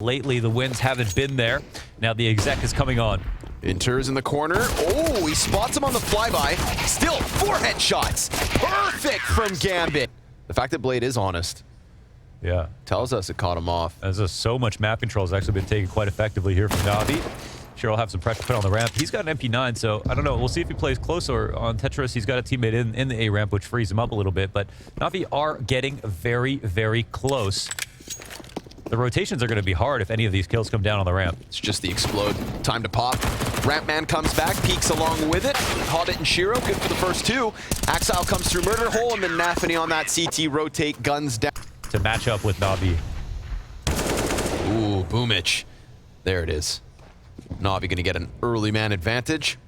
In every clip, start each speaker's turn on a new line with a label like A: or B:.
A: Lately, the wins haven't been there. Now the exec is coming on.
B: Inter's in the corner. Oh, he spots him on the flyby. Still, 4 headshots. Perfect from GAMBIT. The fact that Blade is honest.
A: Yeah.
B: Tells us it caught him off.
A: As so much map control has actually been taken quite effectively here from NAVI. Sure, will have some pressure put on the ramp. He's got an MP9, so I don't know. We'll see if he plays close or on Tetris. He's got a teammate in the A ramp, which frees him up a little bit. But NAVI are getting very, very close. The rotations are going to be hard if any of these kills come down on the ramp.
B: It's just the explode. Time to pop. Rampman comes back, peeks along with it. Hobbit and Shiro, good for the first 2. Axile comes through murder hole, and then Nafany on that CT rotate, guns down.
A: To match up with NAVI.
B: Ooh, Boomich. There it is. NAVI going to get an early man advantage.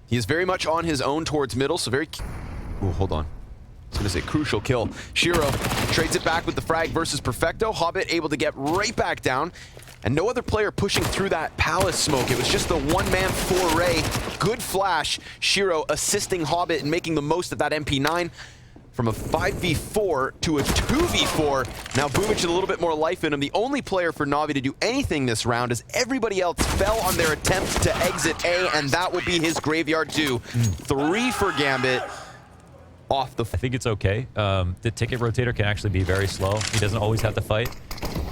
B: He is very much on his own towards middle, so very... Ooh, hold on. I was going to say crucial kill. Shiro trades it back with the frag versus Perfecto. Hobbit able to get right back down. And no other player pushing through that palace smoke. It was just the one-man foray. Good flash. Shiro assisting Hobbit and making the most of that MP9. From a 5v4 to a 2v4. Now Boomich with a little bit more life in him. The only player for NAVI to do anything this round as everybody else fell on their attempt to exit A, and that will be his graveyard too. 3 for GAMBIT. Off the...
A: I think it's okay. The ticket rotator can actually be very slow. He doesn't always have to fight.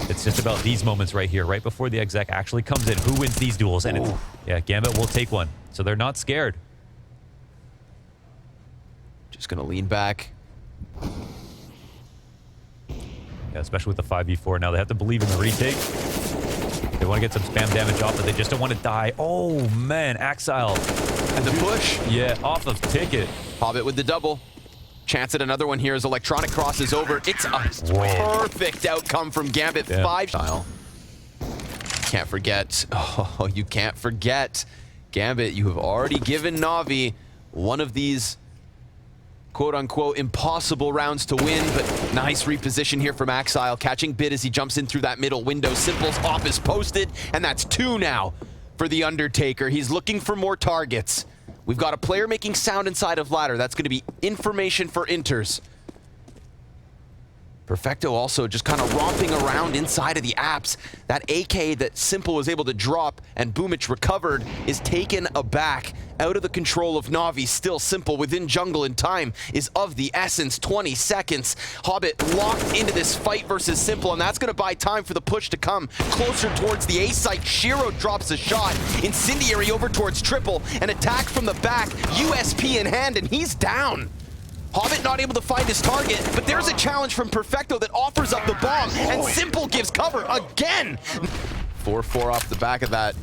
A: It's just about these moments right here, right before the exec actually comes in. Who wins these duels? And it's, yeah, GAMBIT will take one. So they're not scared.
B: Just gonna lean back.
A: Yeah, especially with the 5v4 now. They have to believe in the retake. They want to get some spam damage off, but they just don't want to die. Oh, man. Axile.
B: And the push.
A: Yeah, off of ticket.
B: Hobbit with the double. Chance at another one here as Electronic crosses over. It's a perfect outcome from GAMBIT.
A: Yeah.
B: 5 style. Can't forget. Oh, you can't forget. GAMBIT, you have already given NAVI one of these quote-unquote impossible rounds to win, but nice reposition here from Axile, catching Bit as he jumps in through that middle window. Simple's off is posted, and that's 2 now for the Undertaker. He's looking for more targets. We've got a player making sound inside of ladder. That's going to be information for Inters. Perfecto also just kind of romping around inside of the apps. That AK that Simple was able to drop and Boomich recovered is taken aback. Out of the control of NAVI. Still Simple within jungle, and time is of the essence. 20 seconds. Hobbit locked into this fight versus Simple, and that's going to buy time for the push to come closer towards the A site. Shiro drops a shot. Incendiary over towards Triple. An attack from the back. USP in hand, and he's down. Hobbit not able to find his target, but there's a challenge from Perfecto that offers up the bomb, and Simple gives cover again. 4-4 off the back of that.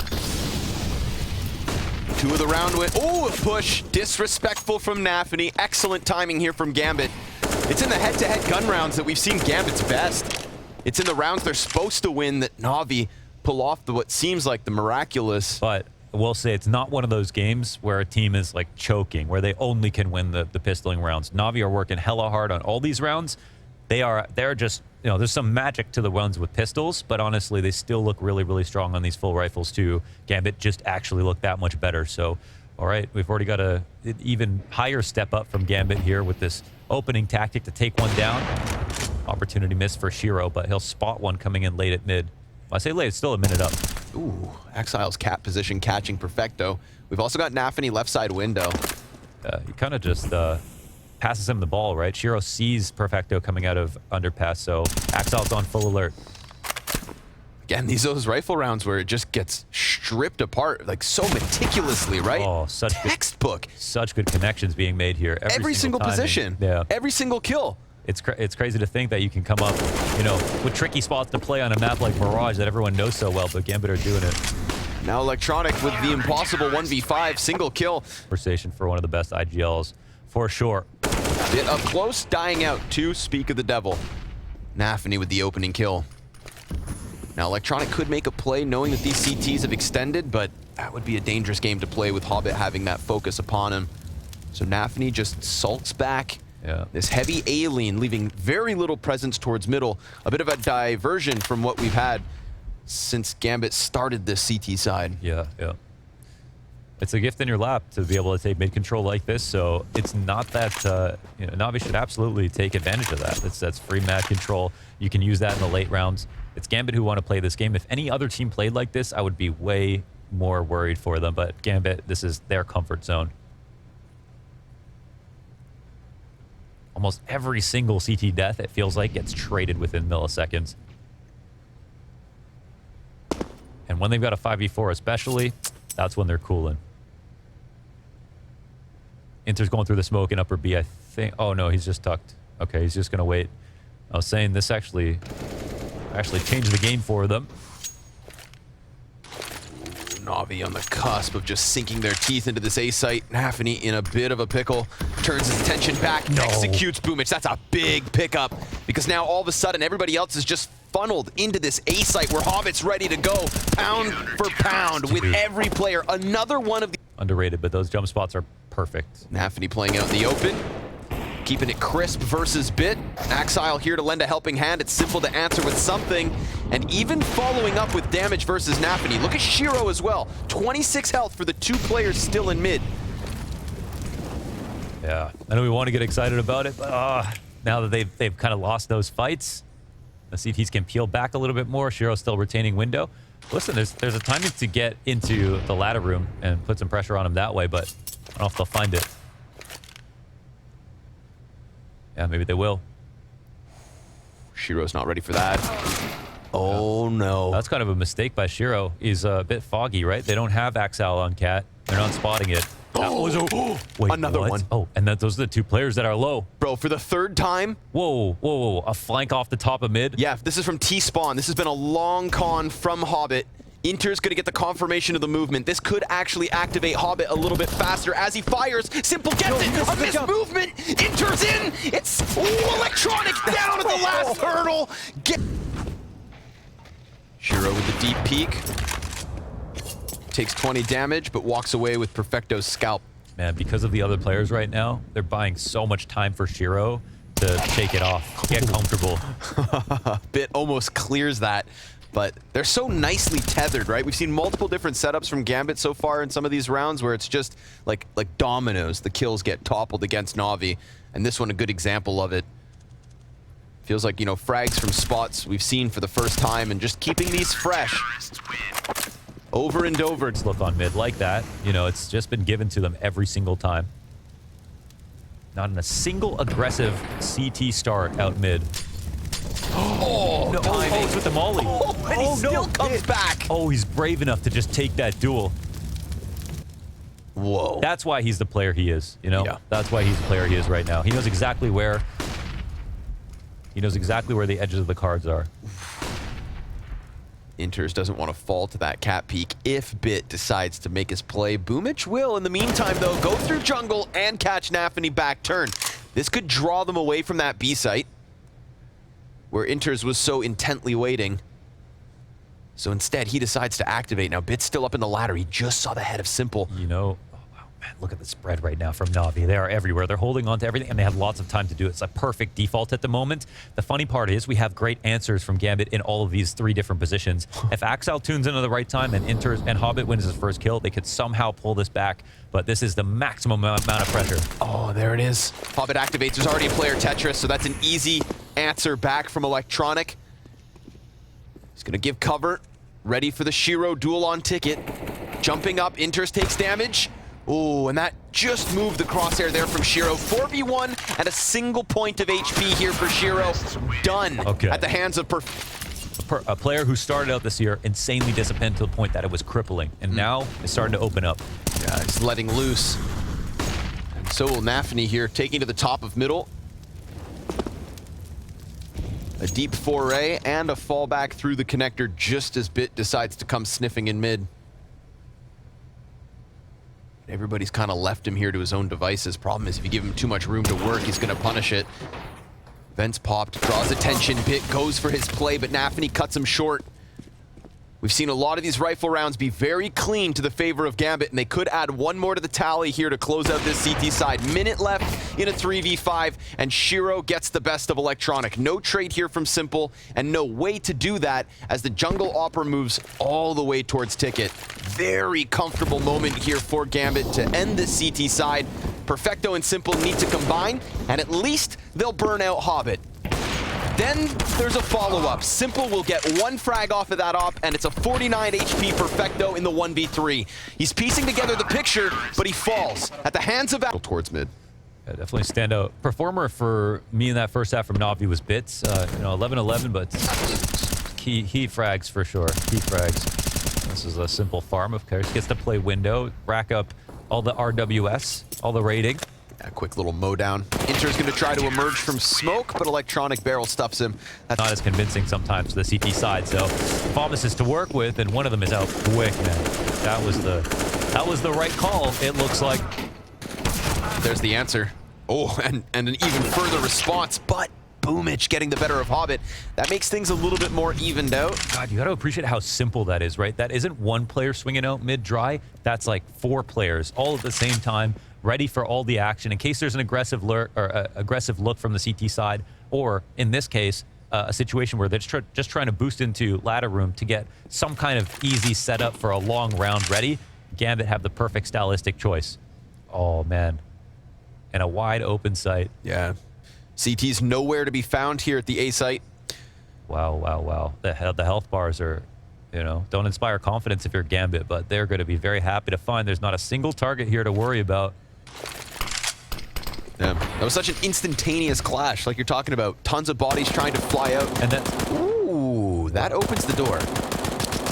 B: 2 of the round win. Oh, a push. Disrespectful from Nafany. Excellent timing here from GAMBIT. It's in the head-to-head gun rounds that we've seen GAMBIT's best. It's in the rounds they're supposed to win that NAVI pull off what seems like the miraculous.
A: But I will say it's not one of those games where a team is like choking, where they only can win the pistoling rounds. NAVI are working hella hard on all these rounds. They're just, you know, there's some magic to the ones with pistols, but honestly, they still look really, really strong on these full rifles too. GAMBIT just actually looked that much better. So, all right, we've already got an even higher step up from GAMBIT here with this opening tactic to take one down. Opportunity miss for Shiro, but he'll spot one coming in late at mid. I say late, it's still a minute up.
B: Ooh, Exile's cap position catching Perfecto. We've also got Nafany left side window.
A: He kind of just passes him the ball, right? Shiro sees Perfecto coming out of underpass, so Exile's on full alert.
B: Again, those rifle rounds where it just gets stripped apart like so meticulously, right?
A: Oh, such
B: textbook.
A: Such good connections being made here.
B: Every single position.
A: Yeah.
B: Every single kill.
A: It's crazy to think that you can come up, you know, with tricky spots to play on a map like Mirage that everyone knows so well, but GAMBIT are doing it.
B: Now Electronic with the impossible 1v5 single kill.
A: Conversation for one of the best IGLs, for sure.
B: Bit up close, dying out. 2, speak of the devil. Nafany with the opening kill. Now Electronic could make a play knowing that these CTs have extended, but that would be a dangerous game to play with Hobbit having that focus upon him. So Nafany just sulks back.
A: Yeah.
B: This heavy alien leaving very little presence towards middle. A bit of a diversion from what we've had since GAMBIT started this CT side.
A: Yeah, yeah. It's a gift in your lap to be able to take mid control like this, so it's not that, you know, NAVI should absolutely take advantage of that. That's free mad control. You can use that in the late rounds. It's Gambit who want to play this game. If any other team played like this, I would be way more worried for them. But Gambit, this is their comfort zone. Almost every single CT death, it feels like, gets traded within milliseconds. And when they've got a 5v4 especially, that's when they're cooling. Inter's going through the smoke in upper B, I think. Oh, no, he's just tucked. Okay, he's just going to wait. I was saying this actually changed the game for them.
B: Navi on the cusp of just sinking their teeth into this A site. NAVI in a bit of a pickle. Turns his attention back, executes Boomich. That's a big pickup because now all of a sudden everybody else is just funneled into this A site where Hobbit's ready to go pound for pound with every player. Another one of the...
A: Underrated, but those jump spots are perfect.
B: NAVI playing out in the open. Keeping it crisp versus Bit. Axile here to lend a helping hand. It's simple to answer with something. And even following up with damage versus NAVI. Look at Shiro as well. 26 health for the 2 players still in mid.
A: Yeah, I know we want to get excited about it, but now that they've kind of lost those fights, let's see if he can peel back a little bit more. Shiro's still retaining window. Listen, there's a timing to get into the ladder room and put some pressure on him that way, but I don't know if they'll find it. Yeah, maybe they will.
B: Shiro's not ready for that. Oh, no.
A: That's kind of a mistake by Shiro. He's a bit foggy, right? They don't have Axal on Cat. They're not spotting it. Wait,
B: another one.
A: Oh, and those are the 2 players that are low.
B: Bro, for the 3rd time.
A: Whoa, whoa, whoa. A flank off the top of mid?
B: Yeah, this is from T-Spawn. This has been a long con from Hobbit. Inter's going to get the confirmation of the movement. This could actually activate Hobbit a little bit faster as he fires. Simple gets it. A missed movement. Inter's in. It's electronic down at the last hurdle. Shiro with the deep peek. Takes 20 damage, but walks away with Perfecto's scalp.
A: Man, because of the other players right now, they're buying so much time for Shiro to shake it off, get comfortable.
B: Bit almost clears that. But they're so nicely tethered, right? We've seen multiple different setups from Gambit so far in some of these rounds where it's just like dominoes. The kills get toppled against Navi, and this one a good example of it. Feels like, you know, frags from spots we've seen for the first time and just keeping these fresh over and over.
A: Let's look on mid like that. You know, it's just been given to them every single time. Not in a single aggressive CT start out mid.
B: Oh,
A: no,
B: timing.
A: It's with the molly.
B: Oh, and he still comes back.
A: Oh, he's brave enough to just take that duel.
B: Whoa.
A: That's why he's the player he is, you know?
B: Yeah.
A: That's why he's the player he is right now. He knows exactly where... He knows exactly where the edges of the cards are.
B: Inters doesn't want to fall to that cat peek if Bit decides to make his play. Boomich will, in the meantime, though, go through jungle and catch NAVI back turn. This could draw them away from that B site, where Inters was so intently waiting. So instead, he decides to activate. Now, Bit's still up in the ladder. He just saw the head of Simple.
A: You know, oh, wow, man, look at the spread right now from Navi. They are everywhere. They're holding on to everything, and they have lots of time to do it. It's a perfect default at the moment. The funny part is we have great answers from Gambit in all of these 3 different positions. If Axel tunes in at the right time and Inters and Hobbit wins his first kill, they could somehow pull this back. But this is the maximum amount of pressure.
B: Oh, there it is. Hobbit activates. There's already a player Tetris, so that's an easy answer back from Electronic. He's going to give cover. Ready for the Shiro duel on ticket. Jumping up. Inters takes damage. Oh, and that just moved the crosshair there from Shiro. 4v1 and a single point of HP here for Shiro. Done at the hands of
A: a player who started out this year insanely disciplined to the point that it was crippling, and now it's starting to open up.
B: Yeah, it's letting loose. And so will NAVI here, taking to the top of middle. A deep foray and a fallback through the connector just as Bit decides to come sniffing in mid. Everybody's kind of left him here to his own devices. Problem is, if you give him too much room to work, he's going to punish it. Vents popped, draws attention. Bit goes for his play, but NAVI cuts him short. We've seen a lot of these rifle rounds be very clean to the favor of Gambit, and they could add one more to the tally here to close out this CT side. Minute left in a 3v5, and Shiro gets the best of Electronic. No trade here from Simple, and no way to do that as the jungle Opera moves all the way towards Ticket. Very comfortable moment here for Gambit to end this CT side. Perfecto and Simple need to combine, and at least they'll burn out Hobbit. Then there's a follow-up. Simple will get one frag off of that op, and it's a 49 HP Perfecto in the 1v3. He's piecing together the picture, but he falls at the hands of towards mid.
A: Yeah, definitely standout performer for me in that first half from Navi was Bits. You know, 11-11, but key frags for sure. Key frags. This is a simple farm, of course. Gets to play window, rack up all the RWS, all the rating.
B: A quick little mow down. Inter's going to try to emerge from smoke, but Electronic barrel stuffs him. That's
A: not as convincing sometimes to the CT side. So promises to work with, and one of them is out quick, man. That was the right call. It looks like.
B: There's the answer. Oh, and an even further response, but Boomich getting the better of Hobbit. That makes things a little bit more evened out.
A: God, you got to appreciate how simple that is, right? That isn't one player swinging out mid-dry. That's like 4 players all at the same time, ready for all the action in case there's an aggressive lurk or aggressive look from the CT side, or in this case, a situation where they're just trying to boost into ladder room to get some kind of easy setup for a long round ready. Gambit have the perfect stylistic choice. Oh, man. And a wide open site.
B: Yeah. CT's nowhere to be found here at the A site.
A: Wow, wow, wow. The health bars are, you know, don't inspire confidence if you're Gambit, but they're going to be very happy to find there's not a single target here to worry about.
B: Yeah, that was such an instantaneous clash, like you're talking about. Tons of bodies trying to fly out.
A: And then,
B: ooh, that opens the door.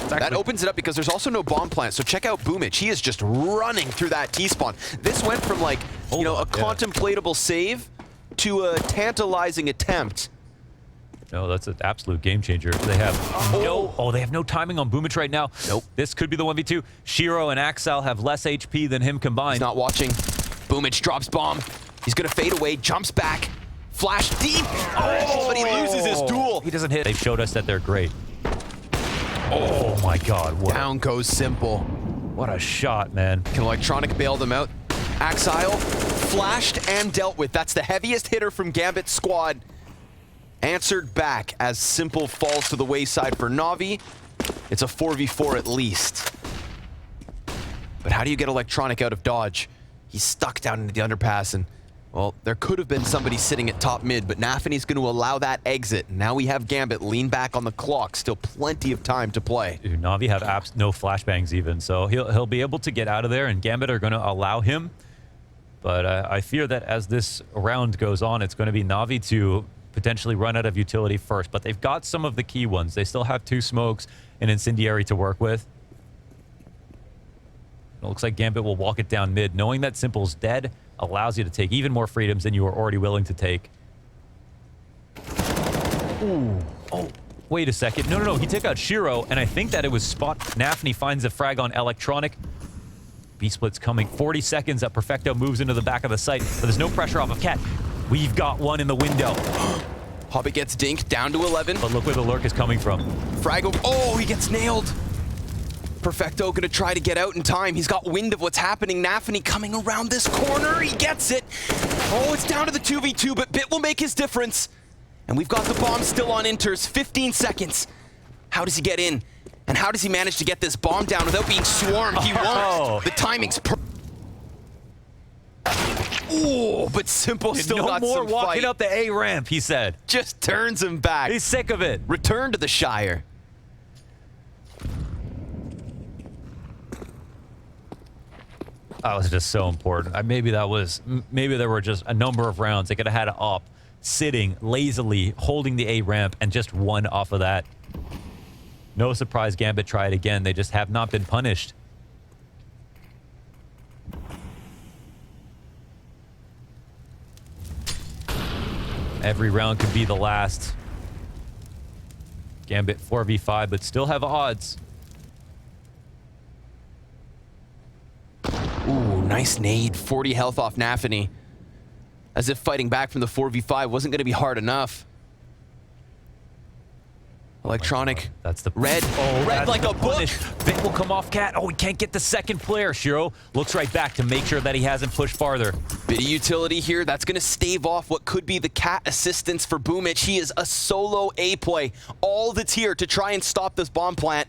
B: That opens it up because there's also no bomb plant. So check out Boomich. He is just running through that T-spawn. This went from like, you know, a contemplatable save to a tantalizing attempt.
A: No, that's an absolute game changer. They have they have no timing on Boomich right now.
B: Nope.
A: This could be the 1v2. Shiro and Axel have less HP than him combined.
B: He's not watching. Boomich drops bomb. He's gonna fade away, jumps back, flash deep. Oh, but he loses his duel.
A: He doesn't hit. They've showed us that they're great. Oh my God.
B: Down goes Simple.
A: What a shot, man.
B: Can Electronic bail them out? Axile flashed and dealt with. That's the heaviest hitter from Gambit's squad. Answered back as Simple falls to the wayside for Navi. It's a 4v4 at least. But how do you get Electronic out of dodge? He's stuck down into the underpass, and well, there could have been somebody sitting at top mid, but Nafany's going to allow that exit. Now we have Gambit lean back on the clock. Still plenty of time to play.
A: Dude, Navi have no flashbangs even, so he'll be able to get out of there, and Gambit are going to allow him. But I fear that as this round goes on, it's going to be Navi to potentially run out of utility first. But they've got some of the key ones. They still have 2 smokes and Incendiary to work with. It looks like Gambit will walk it down mid. Knowing that Simple's dead allows you to take even more freedoms than you were already willing to take. Ooh. Oh, wait a second. No. He took out Shiro, and I think that it was spot. Nafany finds a frag on Electronic. B-split's coming. 40 seconds up. Perfecto moves into the back of the site, but there's no pressure off of Cat. We've got one in the window.
B: Hobbit gets dinked down to 11.
A: But look where the lurk is coming from.
B: Frag. Oh, he gets nailed. Perfecto gonna try to get out in time. He's got wind of what's happening. Nafany coming around this corner. He gets it. Oh, it's down to the 2v2, but Bit will make his difference. And we've got the bomb still on Inters. 15 seconds. How does he get in? And how does he manage to get this bomb down without being swarmed? He won't. The timing's Ooh, but Simple still got some fight.
A: No more walking up the A ramp, he said.
B: Just turns him back.
A: He's sick of it.
B: Return to the Shire.
A: That was just so important. Maybe there were just a number of rounds. They could have had an op sitting lazily, holding the A ramp, and just one off of that. No surprise Gambit tried again. They just have not been punished. Every round could be the last. Gambit 4v5, but still have odds.
B: Ooh, nice nade. 40 health off Nafany. As if fighting back from the 4v5 wasn't going to be hard enough. Electronic.
A: That's the
B: red. Oh, red like a book.
A: Bit will come off Cat. Oh, he can't get the second player. Shiro looks right back to make sure that he hasn't pushed farther.
B: Bit of utility here. That's going to stave off what could be the Cat assistance for Boomich. He is a solo A play. All that's here to try and stop this bomb plant.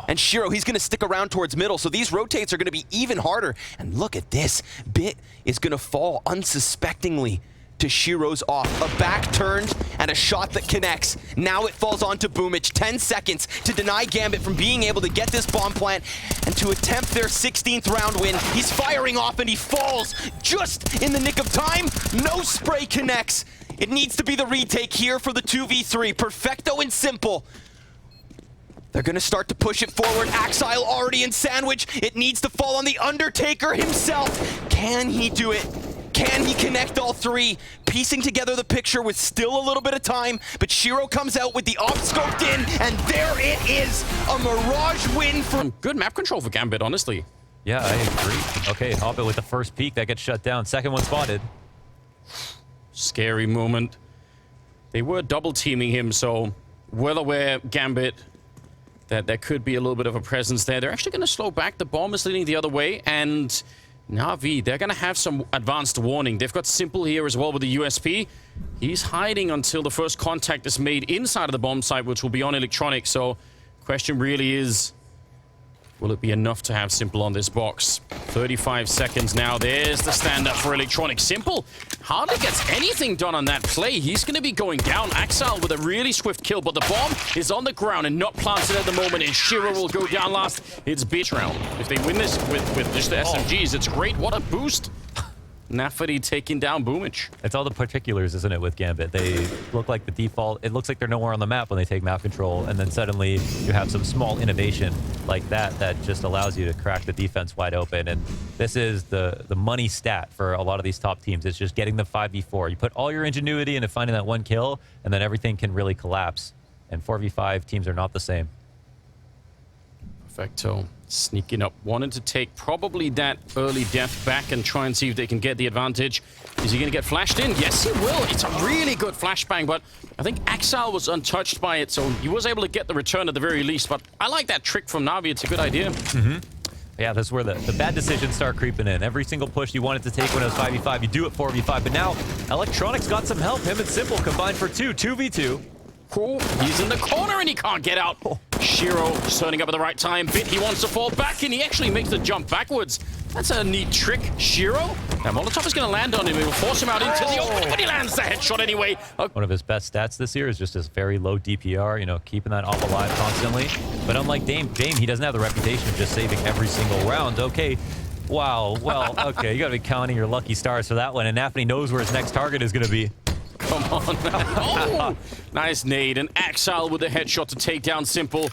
B: And Shiro, he's going to stick around towards middle, so these rotates are going to be even harder. And look at this. Bit is going to fall unsuspectingly to Shiro's off. A back turned and a shot that connects. Now it falls onto Boomich. 10 seconds to deny Gambit from being able to get this bomb plant and to attempt their 16th round win. He's firing off and he falls just in the nick of time. No spray connects. It needs to be the retake here for the 2v3. Perfecto and simple. They're going to start to push it forward. Axile already in sandwich. It needs to fall on the Undertaker himself. Can he do it? Can he connect all three? Piecing together the picture with still a little bit of time, but Shiro comes out with the op scoped in, and there it is. A Mirage win for...
C: Good map control for Gambit, honestly.
A: Yeah, I agree. Okay, Hobbit with the first peek, that gets shut down. Second one spotted.
C: Scary moment. They were double teaming him, so well aware, Gambit, that there could be a little bit of a presence there. They're actually going to slow back. The bomb is leading the other way, and NAVI, they're going to have some advanced warning. They've got Simple here as well with the USP. He's hiding until the first contact is made inside of the bomb site, which will be on Electronic. So question really is, will it be enough to have Simple on this box? 35 seconds now. There's the stand-up for Electronic. Simple hardly gets anything done on that play. He's going to be going down. Axel with a really swift kill, but the bomb is on the ground and not planted at the moment, and Shiro will go down last. It's bitch round. If they win this with just the SMGs, it's great. What a boost. NAVI taking down Boomich.
A: It's all the particulars, isn't it, with Gambit? They look like the default. It looks like they're nowhere on the map when they take map control, and then suddenly you have some small innovation like that that just allows you to crack the defense wide open. And this is the money stat for a lot of these top teams. It's just getting the 5v4. You put all your ingenuity into finding that one kill, and then everything can really collapse. And 4v5 teams are not the same.
C: Perfecto sneaking up, wanting to take probably that early death back and try and see if they can get the advantage. Is he going to get flashed in? Yes, he will. It's a really good flashbang, but I think Axel was untouched by it, so he was able to get the return at the very least. But I like that trick from NAVI. It's a good idea.
A: Yeah, that's where the bad decisions start creeping in. Every single push you wanted to take when it was 5v5, you do it 4v5. But now, Electronic's got some help. Him and Simple combined for 2v2.
C: Cool. He's in the corner and he can't get out. Shiro turning up at the right time. Bit, he wants to fall back and he actually makes the jump backwards. That's a neat trick. Shiro, now Molotov is going to land on him. It will force him out into the open, but he lands the headshot anyway.
A: One of his best stats this year is just his very low DPR, you know, keeping that off alive constantly. But unlike Dame, he doesn't have the reputation of just saving every single round. Okay. Wow. Well, okay. You got to be counting your lucky stars for that one. And NAVI knows where his next target is going to be.
C: Come on. Oh, nice nade. And Axel with the headshot to take down Simple.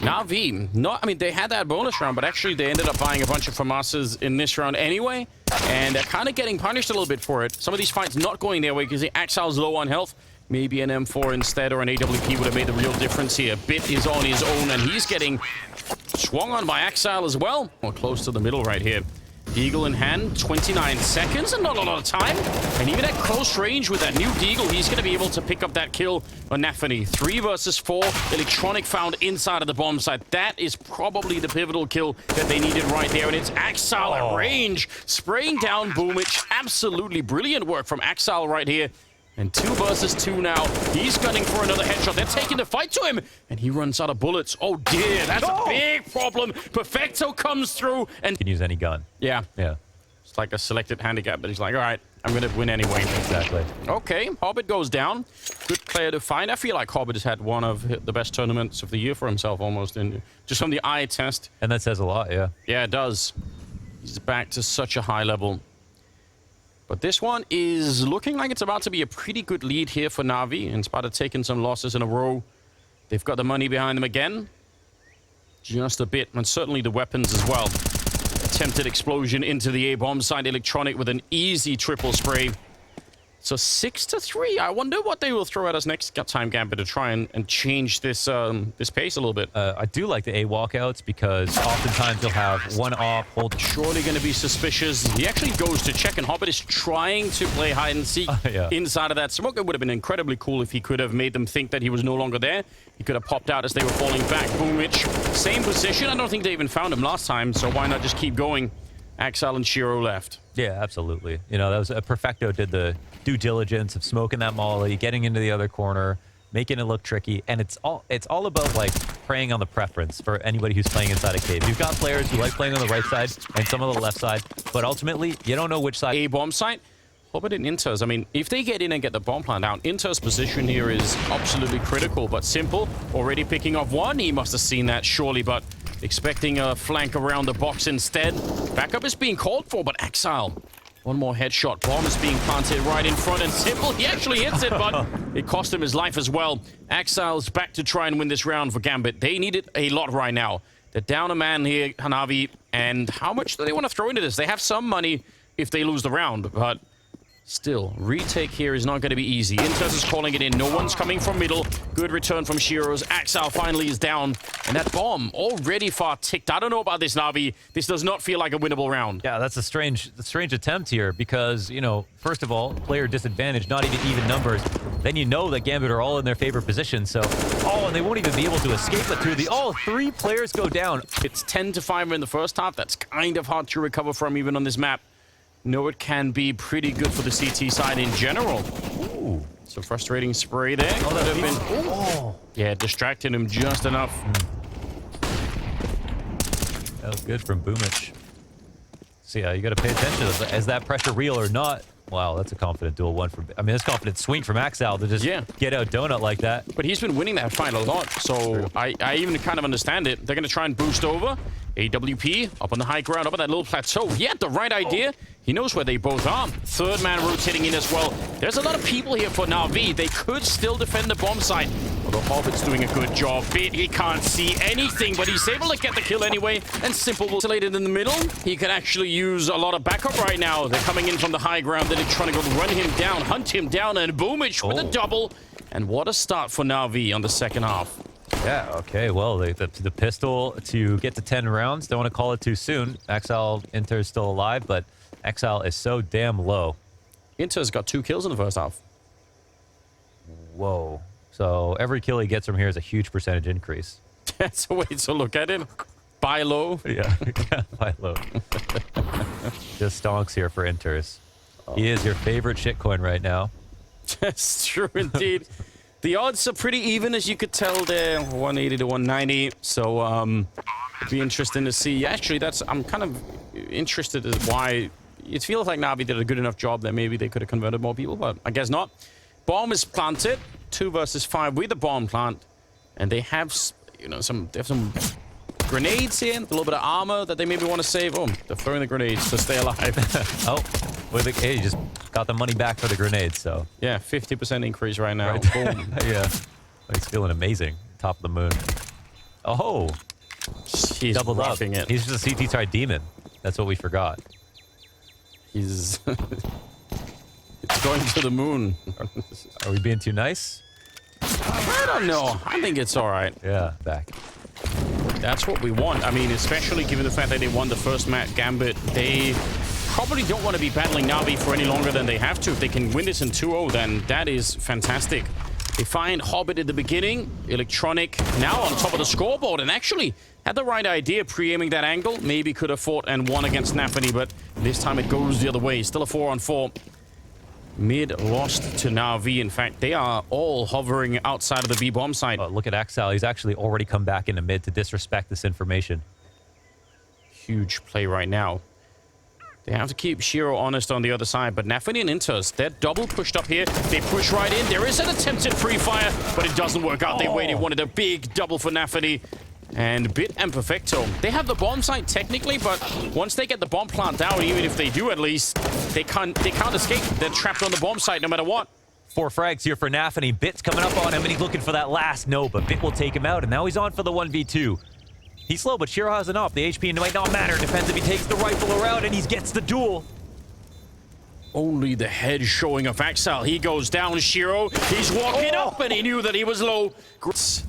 C: NAVI, I mean, they had that bonus round, but actually they ended up buying a bunch of FAMASas in this round anyway. And they're kind of getting punished a little bit for it. Some of these fights not going their way because the Axel's low on health. Maybe an M4 instead or an AWP would have made the real difference here. Bit is on his own and he's getting swung on by Axel as well. Or close to the middle right here. Deagle in hand, 29 seconds and not a lot of time. And even at close range with that new Deagle, he's going to be able to pick up that kill on NAVI. 3 versus 4. Electronic found inside of the bomb site. That is probably the pivotal kill that they needed right there. And it's Axel at range, spraying down Boomich. Absolutely brilliant work from Axel right here. And 2 versus 2 now. He's gunning for another headshot. They're taking the fight to him. And he runs out of bullets. Oh, dear. That's a big problem. Perfecto comes through and
A: Can use any gun.
C: Yeah.
A: Yeah.
C: It's like a selected handicap, but he's like, all right, I'm going to win anyway.
A: Exactly.
C: Okay, Hobbit goes down. Good player to find. I feel like Hobbit has had one of the best tournaments of the year for himself almost, just from the eye test.
A: And that says a lot, yeah.
C: Yeah, it does. He's back to such a high level. But this one is looking like it's about to be a pretty good lead here for NAVI. In spite of taking some losses in a row, they've got the money behind them again. Just a bit, and certainly the weapons as well. Attempted explosion into the A-bomb side. Electronic with an easy triple spray. So 6-3. I wonder what they will throw at us next time, Gambit, to try and change this this pace a little bit.
A: I do like the A walkouts because oftentimes you'll have one off, hold.
C: Surely going to be suspicious. He actually goes to check, and Hobbit is trying to play hide and seek inside of that smoke. It would have been incredibly cool if he could have made them think that he was no longer there. He could have popped out as they were falling back. Boomich, same position. I don't think they even found him last time, so why not just keep going? Axel and Shiro left.
A: Yeah, absolutely. You know, that was Perfecto did the due diligence of smoking that molly, getting into the other corner, making it look tricky, and it's all about like preying on the preference for anybody who's playing inside a cave. You've got players who like playing on the right side and some on the left side, but ultimately you don't know which side.
C: A-bomb site. Hobbit and Inter's, I mean, if they get in and get the bomb plant down, Inter's position here is absolutely critical, but Simple already picking off one. He must have seen that surely, but expecting a flank around the box instead. Backup is being called for, but Exile, one more headshot. Bomb is being planted right in front, and Simple, he actually hits it, but it cost him his life as well. Exile's back to try and win this round for Gambit. They need it a lot right now. They're down a man here, NAVI, and how much do they want to throw into this? They have some money if they lose the round, but still, retake here is not going to be easy. Inters is calling it in. No one's coming from middle. Good return from Shiro's. Axel finally is down. And that bomb already far ticked. I don't know about this, Navi. This does not feel like a winnable round.
A: Yeah, that's a strange attempt here because, you know, first of all, player disadvantage, not even numbers. Then you know that Gambit are all in their favorite position. So, and they won't even be able to escape it through the... Oh, 3 players go down.
C: It's 10-5 in the first half. That's kind of hard to recover from even on this map. No, it can be pretty good for the CT side in general. Ooh. So frustrating spray there.
A: Oh, that have been...
C: Oh. Yeah, distracted him just enough.
A: That was good from Boomich. So yeah, you got to pay attention. Is that pressure real or not? Wow, that's a confident duel one from... I mean, that's confident swing from Axel to just get out donut like that.
C: But he's been winning that fight a lot, so I even kind of understand it. They're going to try and boost over. AWP up on the high ground, up on that little plateau. He had the right idea. He knows where they both are. Third man rotating in as well. There's a lot of people here for NAVI. They could still defend the bomb site. Although Hobbit's doing a good job. Bit, he can't see anything, but he's able to get the kill anyway. And Simple will isolated in the middle. He could actually use a lot of backup right now. They're coming in from the high ground. They're trying to go run him down, hunt him down, and Boomich with a double. And what a start for NAVI on the second half.
A: Yeah, okay, well, the pistol to get to 10 rounds. Don't want to call it too soon. Exile Inter is still alive, but Exile is so damn low.
C: Inter's got 2 kills in the first half.
A: Whoa. So every kill he gets from here is a huge percentage increase.
C: That's a way to look at it. Buy low.
A: Yeah, buy low. Just stonks here for Inters. He is your favorite shitcoin right now.
C: That's true indeed. The odds are pretty even, as you could tell there, 180 to 190. So, it'd be interesting to see. Actually, I'm kind of interested in why it feels like Navi did a good enough job that maybe they could have converted more people, but I guess not. Bomb is planted, 2 versus 5 with the bomb plant, and they have, you know, they have some grenades here, a little bit of armor that they maybe want to save. Oh, they're throwing the grenades to stay alive.
A: Hey, you just got the money back for the grenades, so.
C: Yeah, 50% increase right now. Right. Boom.
A: Yeah. He's feeling amazing. Top of the moon. Oh.
C: He's
A: doubled up.
C: It.
A: He's just a CT side demon. That's what we forgot.
C: He's... It's going to the moon.
A: Are we being too nice?
C: I don't know. I think it's all right.
A: Yeah, back.
C: That's what we want. I mean, especially given the fact that they won the first match, Gambit, they probably don't want to be battling Navi for any longer than they have to. If they can win this in 2-0, then that is fantastic. They find Hobbit at the beginning, Electronic now on top of the scoreboard, and actually had the right idea pre-aiming that angle. Maybe could have fought and won against Nafany, but this time it goes the other way. Still a 4-on-4. Mid lost to NAVI. In fact, they are all hovering outside of the B-bomb side.
A: Look at Axel. He's actually already come back into mid to disrespect this information.
C: Huge play right now. They have to keep Shiro honest on the other side, but Nafany and Inters, they're double pushed up here. They push right in. There is an attempted free fire, but it doesn't work out. They waited, wanted a big double for Nafany. And Bit and Perfecto, they have the bomb site technically, but once they get the bomb plant down, even if they do at least, they can't escape. They're trapped on the bomb site no matter what.
A: 4 frags here for Nafany. Bit's coming up on him, and he's looking for that last. No, but Bit will take him out, and now he's on for the 1v2. He's slow, but Shiro has enough. The HP might not matter. Depends if he takes the rifle around, and he gets the duel.
C: Only the head showing of Axel. He goes down, Shiro. He's walking up, and he knew that he was low.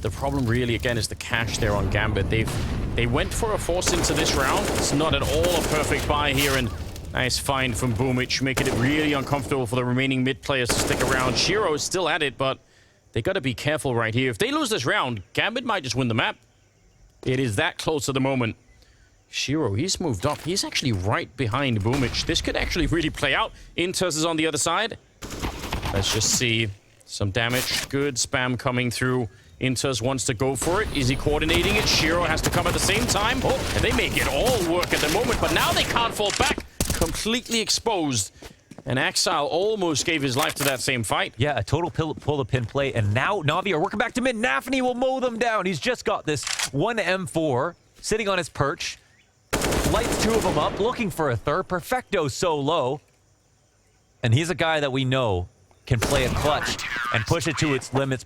C: The problem really, again, is the cash there on Gambit. They went for a force into this round. It's not at all a perfect buy here, and nice find from Boomich, making it really uncomfortable for the remaining mid players to stick around. Shiro is still at it, but they got to be careful right here. If they lose this round, Gambit might just win the map. It is that close at the moment. Shiro, he's moved up. He's actually right behind Boomich. This could actually really play out. Inters is on the other side. Let's just see. Some damage. Good spam coming through. Inters wants to go for it. Is he coordinating it? Shiro has to come at the same time. And they make it all work at the moment, but now they can't fall back. Completely exposed. And Exile almost gave his life to that same fight.
A: Yeah, a total pull-the-pin play, and now Navi are working back to mid. Nafany will mow them down. He's just got this one M4 sitting on his perch. Lights two of them up, looking for a third. Perfecto so low. And he's a guy that we know can play it clutch and push it to its limits.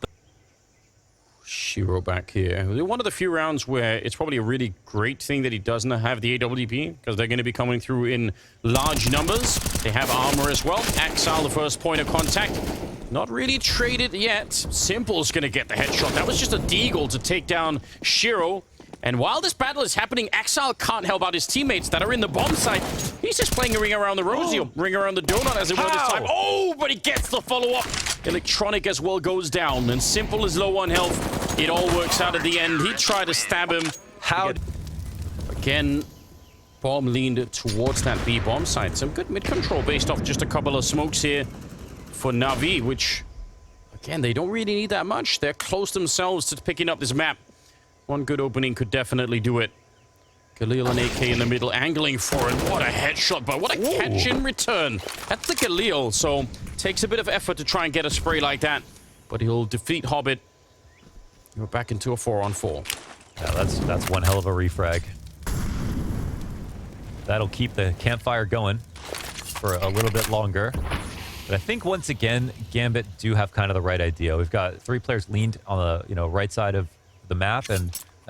C: Shiro back here. One of the few rounds where it's probably a really great thing that he doesn't have the AWP, because they're going to be coming through in large numbers. They have armor as well. Exile, the first point of contact. Not really traded yet. Simple's going to get the headshot. That was just a deagle to take down Shiro. And while this battle is happening, Exile can't help out his teammates that are in the bomb site. He's just playing a ring around the rosy, or ring around the donut, as it were this time. Oh, but he gets the follow-up. Electronic as well goes down, and Simple is low on health. It all works out at the end. He tried to stab him. How? Again, bomb leaned towards that B bomb site. Some good mid-control based off just a couple of smokes here for Navi, which, again, they don't really need that much. They're close themselves to picking up this map. One good opening could definitely do it. Galil and AK in the middle, angling for it. What a headshot, but what a catch in return. That's the Galil, so takes a bit of effort to try and get a spray like that. But he'll defeat Hobbit. We're back into a 4-on-4.
A: Yeah, that's one hell of a refrag. That'll keep the campfire going for a little bit longer. But I think once again, Gambit do have kind of the right idea. We've got 3 players leaned on the right side of the map, and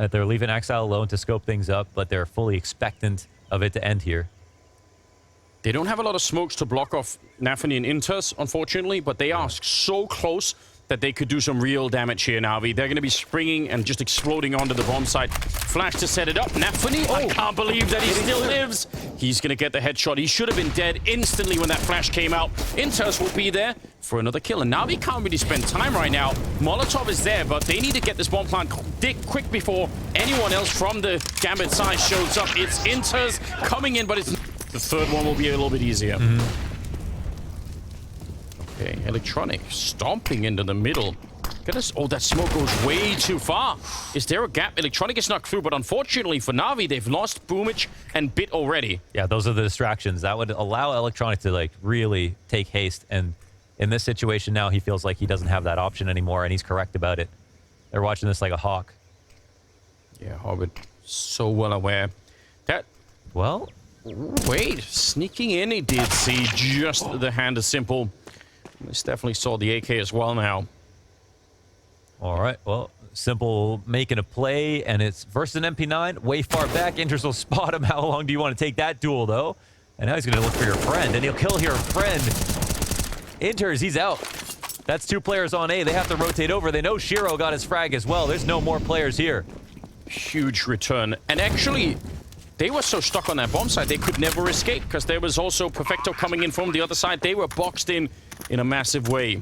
A: they're leaving Exile alone to scope things up, but they're fully expectant of it to end here.
C: They don't have a lot of smokes to block off Nafany and Inters, unfortunately, but they are so close that they could do some real damage here, Navi. They're going to be springing and just exploding onto the bomb site. Flash to set it up. Nafany, I can't believe that he still lives. He's going to get the headshot. He should have been dead instantly when that flash came out. Inters will be there for another kill. And Navi can't really spend time right now. Molotov is there, but they need to get this bomb plant quick before anyone else from the Gambit side shows up. It's Inters coming in, but it's the third one will be a little bit easier. Okay, Electronic stomping into the middle. Oh, that smoke goes way too far. Is there a gap? Electronic is knocked through, but unfortunately for Navi, they've lost Boomich and Bit already.
A: Yeah, those are the distractions. That would allow Electronic to, like, really take haste. And in this situation now, he feels like he doesn't have that option anymore, and he's correct about it. They're watching this like a hawk.
C: Yeah, Hobbit, so well aware. That...
A: Well...
C: Wait, sneaking in, he did see just the hand of Simple. This definitely saw the AK as well now.
A: All right, well, Simple making a play, and it's versus an MP9, way far back. Inters will spot him. How long do you want to take that duel, though? And now he's going to look for your friend, and he'll kill your friend. Inters, he's out. That's 2 players on A. They have to rotate over. They know Shiro got his frag as well. There's no more players here.
C: Huge return. And actually, they were so stuck on that bomb site, they could never escape, because there was also Perfecto coming in from the other side. They were boxed in a massive way.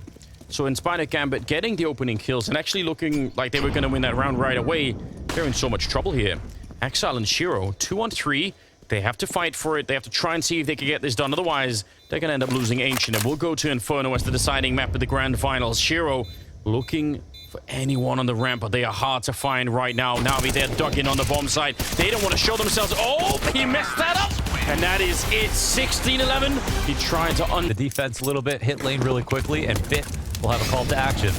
C: So in spite of Gambit getting the opening kills and actually looking like they were going to win that round right away, they're in so much trouble here. Exile and Shiro, 2-on-3. They have to fight for it. They have to try and see if they can get this done. Otherwise, they're going to end up losing Ancient. And we'll go to Inferno as the deciding map of the grand finals. Shiro looking for anyone on the ramp, but they are hard to find right now. Navi, they're dug in on the bomb site. They don't want to show themselves. Oh, he messed that up. And that is it. 16-11. He tried to
A: the defense a little bit, hit lane really quickly, and Bit will have a call to action.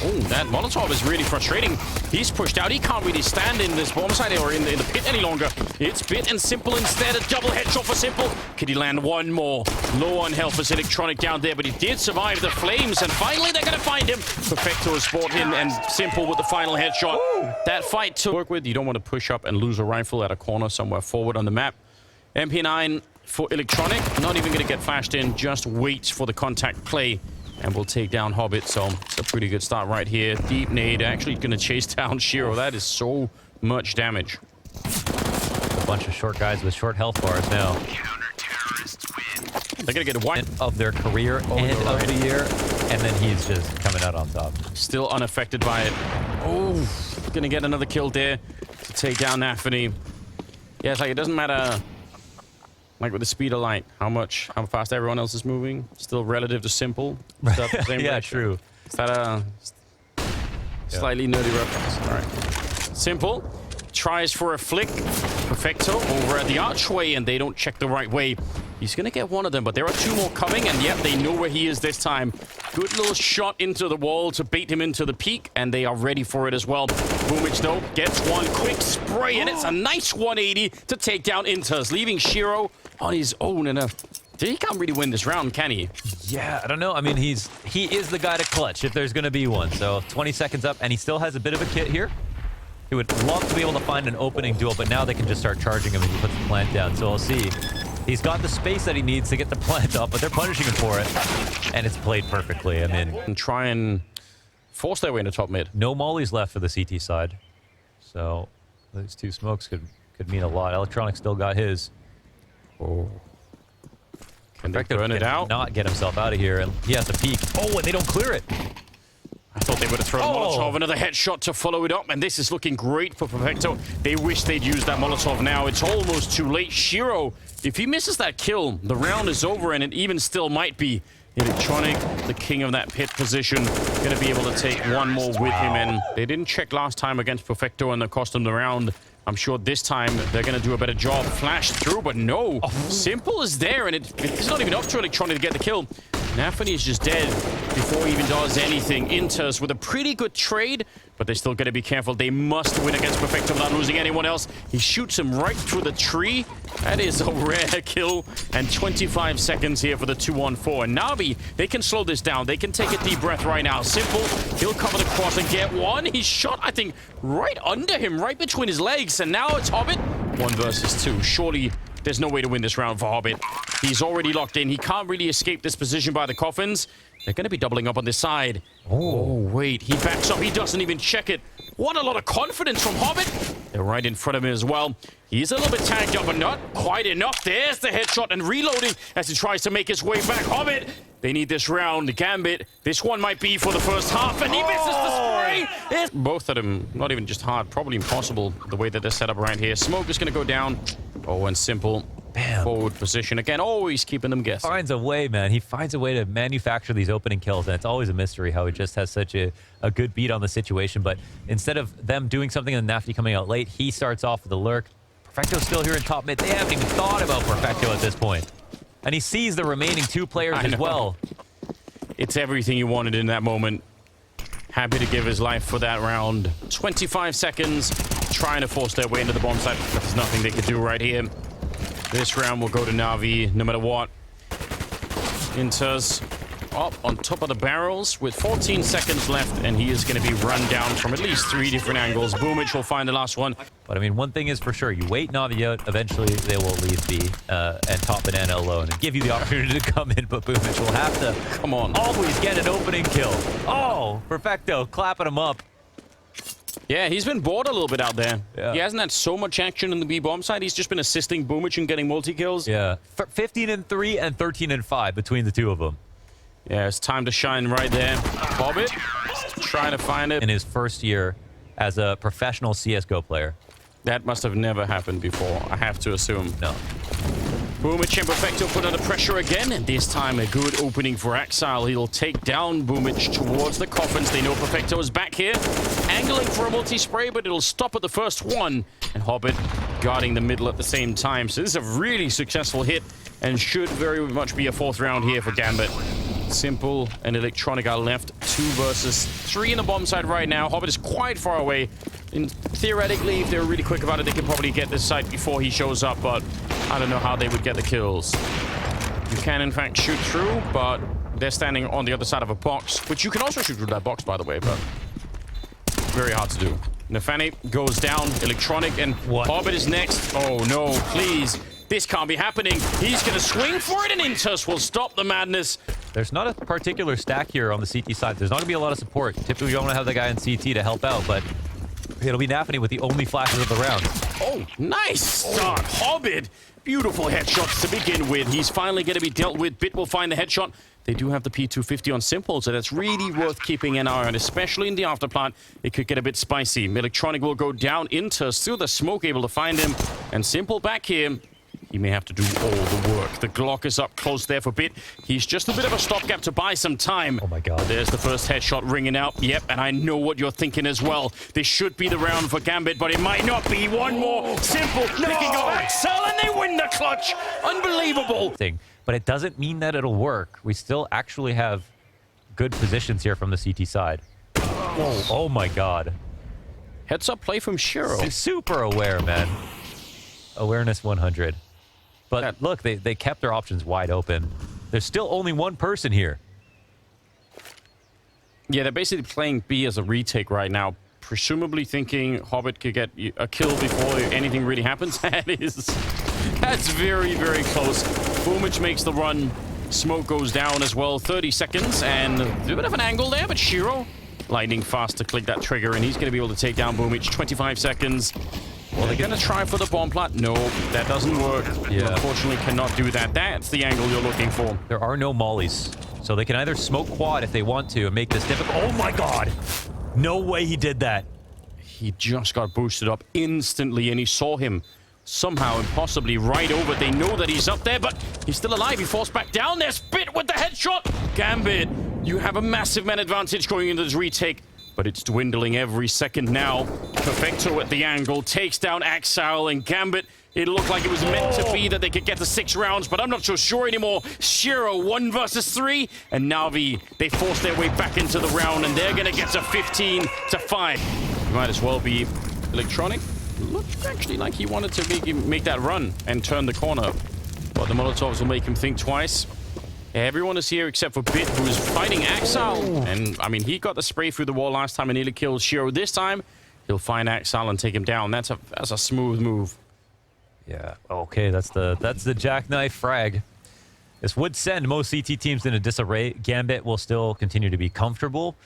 C: Oh, that Molotov is really frustrating. He's pushed out. He can't really stand in this bomb site or in the pit any longer. It's Bit and Simple instead. A double headshot for Simple. Could he land one more? Low on health as Electronic down there, but he did survive the flames. And finally, they're going to find him. Perfecto has brought him, and Simple with the final headshot. Ooh. That fight to work with. You don't want to push up and lose a rifle at a corner somewhere forward on the map. MP9 for Electronic. Not even going to get flashed in. Just waits for the contact play. And we'll take down Hobbit, so it's a pretty good start right here. Deep nade, actually going to chase down Shiro. That is so much damage.
A: A bunch of short guys with short health bars now.
C: They're going to get a wipe
A: of their career, end of the year, and then he's just coming out on top.
C: Still unaffected by it. Oh, going to get another kill there to take down Nafany. Yeah, it's like it doesn't matter... Like with the speed of light, how fast everyone else is moving, still relative to Simple. The same
A: yeah,
C: ratio.
A: true.
C: Is that a slightly nerdy reference? All right. Simple tries for a flick. Perfecto over at the archway, and they don't check the right way. He's going to get one of them, but there are two more coming, and yep, they know where he is this time. Good little shot into the wall to bait him into the peak, and they are ready for it as well. Boomich, though, gets one quick spray, and it's a nice 180 to take down Inters, leaving Shiro on his own. And he can't really win this round, can he?
A: Yeah, I don't know. I mean, he is the guy to clutch if there's going to be one. So 20 seconds up, and he still has a bit of a kit here. He would love to be able to find an opening duel, but now they can just start charging him and he puts the plant down. So we'll see. He's got the space that he needs to get the plant up, but they're punishing him for it. And it's played perfectly. I mean,
C: And try and force their way into top mid.
A: no mollies left for the CT side. So these two smokes could mean a lot. Electronic still got his.
C: Oh. Can they
A: Perfecto
C: burn it out?
A: not get himself out of here, and he has to peek. Oh, and they don't clear it.
C: I thought they would have thrown
A: Oh.
C: Molotov, another headshot to follow it up, and this is looking great for Perfecto. They wish they'd used that Molotov now. It's almost too late. Shiro, if he misses that kill, the round is over, and it even still might be. Electronic, the king of that pit position, going to be able to take one more with him, and they didn't check last time against Perfecto, and that cost them the round. I'm sure this time they're going to do a better job. Flash through, but no. Simple is there, and it's not even up to Electronic to get the kill. NAVI is just dead before he even does anything. Inters with a pretty good trade, but they're still going to be careful. They must win against Perfecto without losing anyone else. He shoots him right through the tree. That is a rare kill. And 25 seconds here for the 2-1-4. And NAVI, they can slow this down. They can take a deep breath right now. Simple, he'll cover the cross and get one. He's shot, I think, right under him, right between his legs. And now it's Hobbit. 1 versus 2. Surely there's no way to win this round for Hobbit. He's already locked in. He can't really escape this position by the coffins. They're going to be doubling up on this side. Oh, wait. He backs up. He doesn't even check it. What a lot of confidence from Hobbit. They're right in front of him as well. He's a little bit tagged up, but not quite enough. There's the headshot and reloading as he tries to make his way back. Hobbit, they need this round. Gambit, this one might be for the first half, and he misses the spray. It's both of them, not even just hard, probably impossible the way that they're set up right here. Smoke is going to go down. Oh, and Simple.
A: Bam.
C: Forward position again, always keeping them guessing.
A: Finds a way, man. He finds a way to manufacture these opening kills, and it's always a mystery how he just has such a good beat on the situation. But instead of them doing something and NAVI coming out late, he starts off with a lurk. Perfecto's still here in top mid. They haven't even thought about Perfecto at this point. And he sees the remaining 2 players as well.
C: It's everything you wanted in that moment. Happy to give his life for that round. 25 seconds, trying to force their way into the bomb site. There's nothing they could do right here. This round will go to NAVI, no matter what. Inters up on top of the barrels with 14 seconds left, and he is going to be run down from at least 3 different angles. Boomich will find the last one.
A: But I mean, one thing is for sure, you wait NAVI out, eventually they will leave B and top banana alone and give you the opportunity to come in, but Boomich will have to
C: Come on.
A: always get an opening kill. Oh, Perfecto, clapping him up.
C: Yeah, he's been bored a little bit out there.
A: Yeah.
C: He hasn't had so much action in the B bomb side. He's just been assisting Boomich and getting multi-kills.
A: Yeah, 15-3 and 13-5 between the 2 of them.
C: Yeah, it's time to shine right there. Hobbit, trying to find it.
A: In his first year as a professional CSGO player.
C: That must have never happened before, I have to assume.
A: No.
C: Boomich and Perfecto put under pressure again, and this time a good opening for Axile. He'll take down Boomich towards the coffins. They know Perfecto is back here, angling for a multi-spray, but it'll stop at the first one. And Hobbit guarding the middle at the same time. So this is a really successful hit, and should very much be a 4th round here for Gambit. Simple and Electronic are left 2 versus 3 in the bomb side right now. Hobbit is quite far away. And theoretically, if they were really quick about it, they could probably get this site before he shows up, but I don't know how they would get the kills. You can, in fact, shoot through, but they're standing on the other side of a box, which you can also shoot through that box, by the way, but very hard to do. Nefani goes down, Electronic, and
A: What?
C: Hobbit is next. Oh, no, please. This can't be happening. He's going to swing for it, and Inters will stop the madness.
A: There's not a particular stack here on the CT side. There's not going to be a lot of support. Typically, you don't want to have the guy in CT to help out, but it'll be NAVI with the only flashes of the round.
C: Oh, nice start. Hobbit. Beautiful headshots to begin with. He's finally going to be dealt with. Bit will find the headshot. They do have the P250 on Simple, so that's really worth keeping an eye on, especially in the afterplant. It could get a bit spicy. Electronic will go down into through the smoke, able to find him. And Simple back here. he may have to do all the work. The Glock is up close there for Bit. He's just a bit of a stopgap to buy some time.
A: Oh my God.
C: There's the first headshot ringing out. Yep, and I know what you're thinking as well. This should be the round for Gambit, but it might not be. One more simple picking of Axel, and they win the clutch. Unbelievable.
A: But it doesn't mean that it'll work. We still actually have good positions here from the CT side. Oh my God.
C: Heads up play from Shiro.
A: Super aware, man. Awareness 100. But look, they kept their options wide open. There's still only one person here.
C: Yeah, they're basically playing B as a retake right now, presumably thinking Hobbit could get a kill before anything really happens. That's very, very close. Boomich makes the run. Smoke goes down as well. 30 seconds, and a bit of an angle there, but Shiro lightning fast to click that trigger, and he's going to be able to take down Boomich. 25 seconds. Well, they're going to try for the bomb plant. No, that doesn't work.
A: Yeah.
C: Unfortunately, cannot do that. That's the angle you're looking for.
A: There are no mollies, so they can either smoke quad if they want to and make this difficult. Oh my God. No way he did that.
C: He just got boosted up instantly, and he saw him somehow impossibly right over. They know that he's up there, but he's still alive. He falls back down. There's Bit with the headshot. Gambit, you have a massive man advantage going into this retake, but it's dwindling every second now. Perfecto at the angle takes down Axel, and Gambit, it looked like it was meant to be that they could get to 6 rounds, but I'm not so sure anymore. Shiro 1 versus 3, and Navi, they force their way back into the round, and they're going to get to 15-5. Might as well be Electronic. Looked actually like he wanted to make that run and turn the corner, but the Molotovs will make him think twice. Everyone is here except for Bit, who is fighting Axel. And, I mean, he got the spray through the wall last time and nearly killed Shiro. This time, he'll find Axel and take him down. That's a smooth move.
A: Yeah, okay, that's the jackknife frag. This would send most CT teams in a disarray. Gambit will still continue to be comfortable,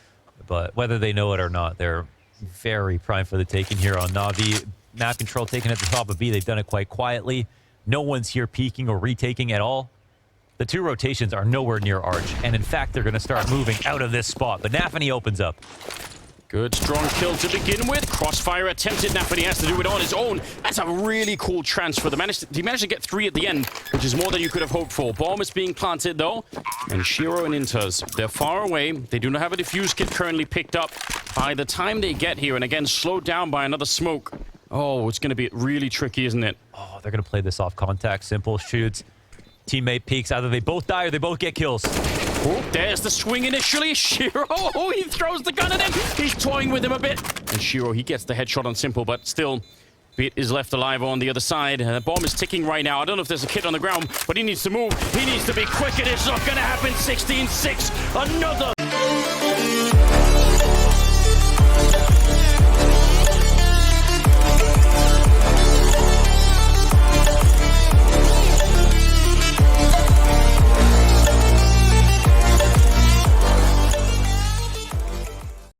A: but whether they know it or not, they're very prime for the taking here on Navi. Map control taken at the top of B. They've done it quite quietly. No one's here peeking or retaking at all. The 2 rotations are nowhere near Arch, and in fact, they're going to start moving out of this spot. But Nafany opens up.
C: Good, strong kill to begin with. Crossfire attempted. Nafany has to do it on his own. That's a really cool transfer. He managed to get 3 at the end, which is more than you could have hoped for. Bomb is being planted, though. And Shiro and Inters, they're far away. They do not have a defuse kit currently picked up. By the time they get here, and again, slowed down by another smoke. Oh, it's going to be really tricky, isn't it?
A: Oh, they're going to play this off contact. Simple shoots. Teammate peeks. Either they both die or they both get kills.
C: Oh, there's the swing initially. Shiro, oh, he throws the gun at him. He's toying with him a bit. And Shiro, he gets the headshot on Simple, but still, Bit is left alive on the other side. The bomb is ticking right now. I don't know if there's a kid on the ground, but he needs to move. He needs to be quick. It is not going to happen. 16-6. Another